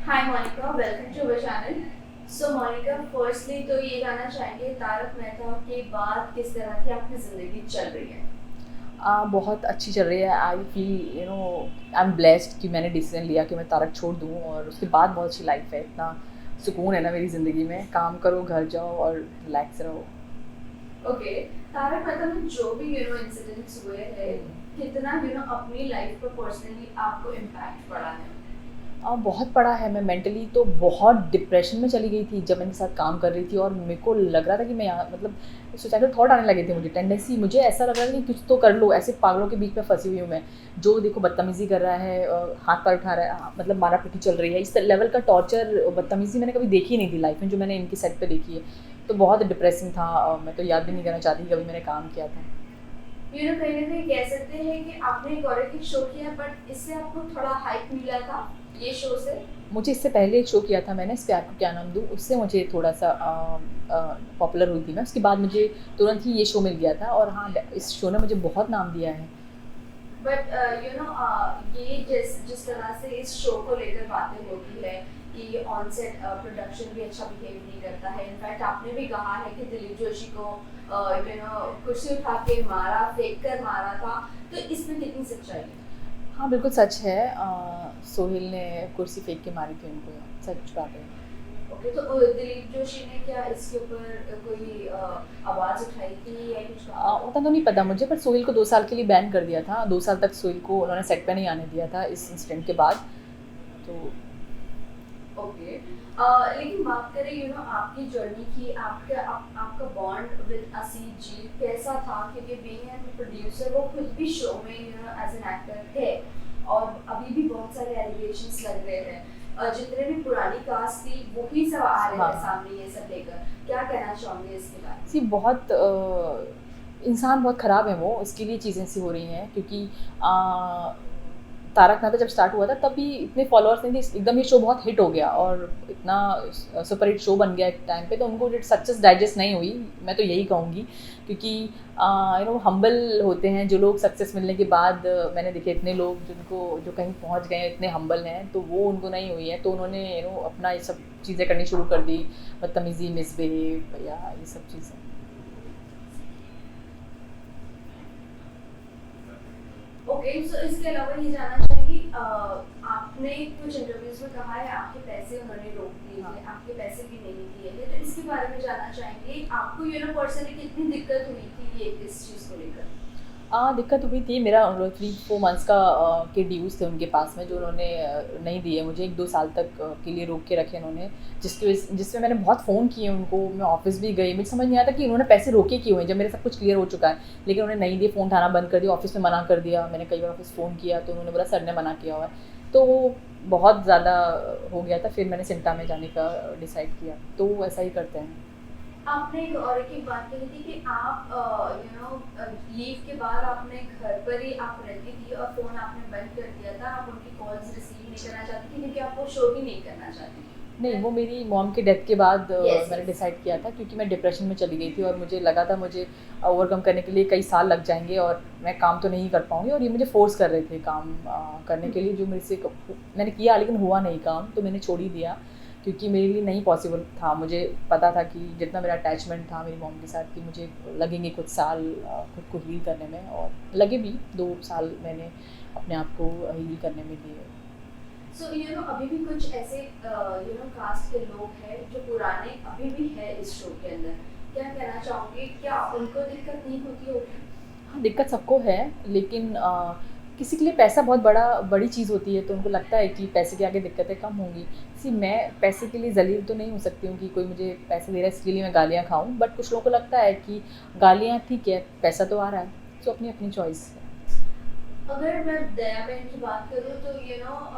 Hi Monica, welcome to our channel. So Monica, firstly तो ये जानना चाहेंगे तारक मेहता के बाद किस तरह की आपकी ज़िंदगी चल रही है? बहुत अच्छी चल रही है। I feel I am blessed कि मैंने डिसीजन लिया कि मैं तारक छोड़ दूँ और उसके बाद बहुत अच्छी लाइफ है। इतना सुकून है ना मेरी ज़िंदगी में, काम करो, घर जाओ और रिलैक्स रहो। ओके, तारक मेहता में जो भी इंसिडेंट्स हुए हैं, कितना अपनी लाइफ पर पर्सनली आपको इम्पैक्ट पड़ा है? बहुत पड़ा है। मैं मेंटली तो बहुत डिप्रेशन में चली गई थी जब मैं इनके साथ काम कर रही थी और मेरे को लग रहा था कि मैं यहाँ मतलब सुसाइडल थॉट आने लगे थे मुझे, टेंडेंसी, मुझे ऐसा लग रहा था कि कुछ तो कर लो, ऐसे पागलों के बीच में फंसी हुई हूँ मैं। जो देखो बदतमीज़ी कर रहा है, हाथ पैर उठा रहा है, मतलब मारा पीटी चल रही है, इस लेवल का टॉर्चर, बदतमीज़ी मैंने कभी देखी नहीं थी लाइफ में जो मैंने इनकी सेट पे देखी है। तो बहुत डिप्रेसिंग था। मैं तो याद भी नहीं करना चाहती कभी मैंने काम किया था। कहीं ना कहीं कह सकते हैं कि आपने एक और एक शो किया, बट इससे आपको थोड़ा हाइप मिला था ये शो से। मुझे इससे पहले एक शो किया था मैंने, इस पे आपको क्या नाम दूँ, उससे मुझे थोड़ा सा पॉपुलर हुई थी मैं। उसके बाद मुझे तुरंत ही ये शो मिल गया था और हाँ, इस शो ने मुझे बहुत नाम दिया है। बट ये जिस जिस तरह से इस शो को लेकर बातें होती है कि ऑन सेट प्रोडक्शन भी अच्छा बिहेव नहीं करता है। इनफैक्ट आपने भी कहा है कि दिलीप जोशी को कुर्सी उठा के मारा, फेंक कर मारा था। तो इसमें कितनी सच्चाई है? हाँ बिल्कुल सच है। सोहेल ने कुर्सी फेंक के मारी थी उनको, सच बात है। ओके, तो दिलीप जोशी ने क्या इसके ऊपर कोई आवाज उठाई थी या कुछ कहा था? उतना तो नहीं पता मुझे, पर सोहेल को 2 साल के लिए बैन कर दिया था। 2 साल तक सोहेल को उन्होंने सेट पे नहीं आने दिया था इस इंसिडेंट के बाद। तो ओके, लेकिन बात करें आपकी जर्नी की, आपका बॉन्ड विद असीत जी कैसा था? क्योंकि बीइंग एन प्रोड्यूसर वो खुद भी शो में एज एन एक्टर थे और अभी भी बहुत सारे एलिगेशंस लग रहे थे। जितने भी पुरानी कास्ट थी वही सब आ रहे थे हाँ, सामने ये सब लेकर। क्या कहना चाहोगे इसके बारे में? सी बहुत इंसान बहुत ख़राब है वो, इसके लिए चीज़ें ऐसी हो रही हैं क्योंकि तारक मेहता जब स्टार्ट हुआ था तब भी इतने फॉलोअर्स नहीं थे, एकदम ये शो बहुत हिट हो गया और इतना सुपर हिट शो बन गया एक टाइम पे, तो उनको सक्सेस डाइजेस्ट नहीं हुई, मैं तो यही कहूँगी। क्योंकि हम्बल होते हैं जो लोग सक्सेस मिलने के बाद। मैंने देखे इतने लोग जिनको जो कहीं पहुँच गए हैं, इतने हम्बल हैं, तो वो उनको नहीं हुई है, तो उन्होंने अपना ये सब चीज़ें करनी शुरू कर दी, बदतमीज़ी, मिसबिहेव या ये सब चीज़ें। ओके, सो इसके अलावा ये जानना चाहेंगी, आपने कुछ इंटरव्यूज में कहा है आपके पैसे उन्होंने रोक दिए हाँ। थे, आपके पैसे भी नहीं दिए थे। तो इसके बारे में जानना चाहेंगे आपको पर्सनली कितनी दिक्कत हुई थी ये इस चीज़ को लेकर? दिक्कत हुई थी, मेरा 3-4 मंथ्स का के ड्यूज़ थे उनके पास में, जो उन्होंने नहीं दिए मुझे, 1-2 साल तक के लिए रोक के रखे उन्होंने। जिसमें मैंने बहुत फ़ोन किए उनको, मैं ऑफ़िस भी गई, मुझे समझ नहीं आता कि उन्होंने पैसे रोके क्यों हैं, जब मेरे सब कुछ क्लियर हो चुका है। लेकिन उन्होंने नहीं दिए, फ़ोन उठाना बंद कर दिया, ऑफ़िस में मना कर दिया। मैंने कई बार ऑफ़िस फ़ोन किया तो उन्होंने बोला सर ने मना किया हुआ है। तो वो बहुत ज़्यादा हो गया था, फिर मैंने सिंटा में जाने का डिसाइड किया। तो ऐसा ही करते हैं। आपने एक और एक बात कही थी कि आप लीव के बाद आपने घर पर ही आप रहती थी और फ़ोन आपने बंद कर दिया था। आप उनकी कॉल्स रिसीव नहीं करना चाहती थी क्योंकि आप वो शो ही नहीं करना चाहती थी। नहीं, वो मेरी मॉम की डेथ के बाद यस, मैंने यस। डिसाइड किया था, क्योंकि मैं डिप्रेशन में चली गई थी और मुझे लगा था मुझे ओवरकम करने के लिए कई साल लग जाएँगे और मैं काम तो नहीं कर पाऊँगी, और ये मुझे फ़ोर्स कर रहे थे काम करने के लिए, जो मेरे से मैंने किया लेकिन हुआ नहीं काम, तो मैंने छोड़ ही दिया क्योंकि मेरे लिए नहीं पॉसिबल था। मुझे पता था कि जितना मेरा अटैचमेंट था मेरी मॉम के साथ, कि मुझे लगेंगे कुछ साल खुद को हील करने में, और लगे भी 2 साल मैंने अपने आप को हील करने में दिए। सो अभी भी कुछ ऐसे कास्ट के लोग हैं जो पुराने अभी भी है इस शो के अंदर। क्या कहना चाहोगे, क्या उनको दिक्कत नहीं होती होगी? हाँ, दिक्कत सबको है, लेकिन किसी के लिए पैसा बहुत बड़ी चीज़ होती है, तो उनको लगता है कि पैसे के आगे दिक्कतें कम होंगी। मैं पैसे के लिए ज़लील तो नहीं हो सकती हूँ कि कोई मुझे पैसे दे रहा है इसके लिए मैं गालियाँ खाऊँ, बट कुछ लोगों को लगता है कि गालियाँ ठीक है, पैसा तो आ रहा है, तो अपनी-अपनी चॉइस है। अगर मैं दया बहन की बात करूँ तो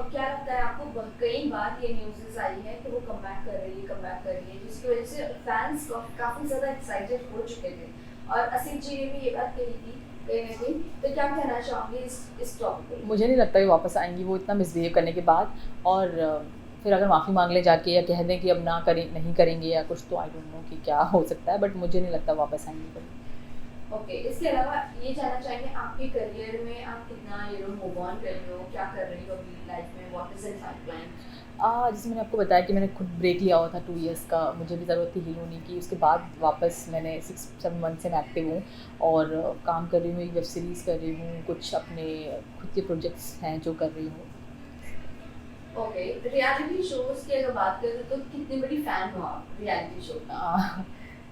क्या लगता है आपको? कई बार ये न्यूज़ आई है कि वो कम बैक कर रही है, जिसकी वजह से फैंस काफ़ी ज़्यादा एक्साइटेड हो चुके थे। और असित जी ने भी ये बात कही थी कहीं ना कहीं। तो क्या कहना चाहोगे इस टॉपिक को लेकर? मुझे नहीं लगता ये वापस आएँगी, वो इतना मिसबिहेव करने के बाद, और फिर अगर माफ़ी माँग लें जाके या कह दें कि अब ना करें, नहीं करेंगे या कुछ, तो आई डोंट नो कि क्या हो सकता है, बट मुझे नहीं लगता वापस आएँगी कभी। ओके, इसके अलावा ये जानना चाहेंगे आपके करियर में आप कितना मूव ऑन कर रहे हो, क्या कर रही हो अभी लाइफ में, व्हाट इज इन पाइपलाइन? जैसे मैंने आपको बताया कि मैंने खुद ब्रेक लिया हुआ था 2 इयर्स का, मुझे भी ज़रूरत थी हील होने की। उसके बाद वापस मैंने 6-7 मंथ से मैं एक्टिव हूँ और काम कर रही हूँ, एक वेब सीरीज़ कर रही हूँ, कुछ अपने खुद के प्रोजेक्ट्स हैं जो कर रही हूँ। ओके, रियलिटी शोज़ की अगर बात करें तो कितनी बड़ी फ़ैन हो आप रियलिटी शो की?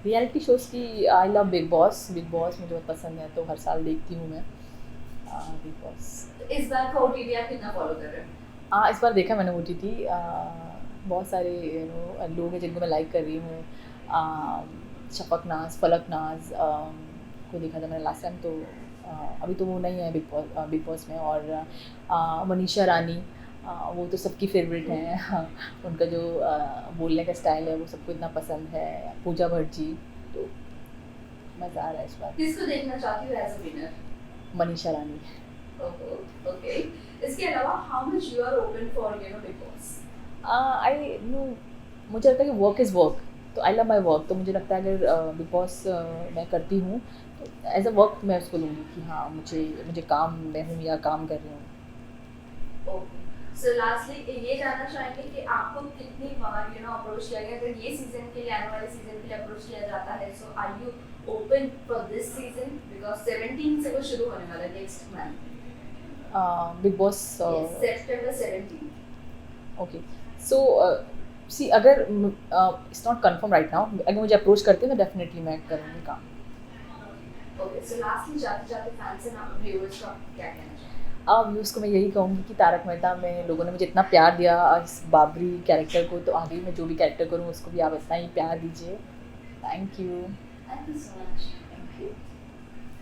रियलिटी शोज़ की I love big boss. Big boss मुझे बहुत पसंद है, तो हर साल देखती हूँ मैं बिग बॉस। तो इस बार का ओटीटी आप कितना फ़ॉलो कर रहे हो? इस बार देखा मैंने ओटीटी। बहुत सारे लोग हैं जिनको मैं लाइक कर रही हूँ। शफ़क़ नाज़, फ़लक नाज़ को देखा था मैंने लास्ट टाइम, तो अभी तो वो नहीं है बिग बॉस में। और मनीषा रानी, वो तो सबकी फ़ेवरेट हैं। हाँ, उनका जो बोलने का स्टाइल है वो सबको इतना पसंद है। पूजा भट्ट जी, तो मज़ा आ रहा है इस बार। किसको देखना चाहती हो as a winner? Manisha Rani. ओहो, ओके। इसके अलावा how much you are open for Bigg Boss? I know, मुझे लगता है कि वर्क इज़ वर्क, तो आई लव माई वर्क। तो मुझे लगता है अगर बिग बॉस मैं करती हूँ तो एज अ वर्क मैं उसको लूँगी कि हाँ, मुझे मुझे काम में हूँ या काम कर रही हूँ। ओके। सो लास्टली ये जानना चाहेंगे कि आपको कितनी बार अप्रोच किया गया? अगर ये सीज़न के लिए, आने वाले सीज़न के लिए अप्रोच किया जाता है, so are you open for this season? Because 17 से वो शुरू होने वाला है next month. Bigg Boss yes, September 17। Okay. So see, अगर it's not confirm right now, अगर मुझे अप्रोच करते हैं तो डेफिनेटली मैं करूँगी काम। ओके, सो लास्टली जाते-जाते फैंस एंड व्यूअर्स को आप क्या कहना चाहेंगे? व्यूज़ को मैं यही कहूँगी कि तारक मेहता में लोगों ने मुझे इतना प्यार दिया इस बाबरी कैरेक्टर को, तो आगे मैं जो भी कैरेक्टर करूँ उसको भी आप इतना ही प्यार दीजिए। Thank you. Thank you so much. Thank you.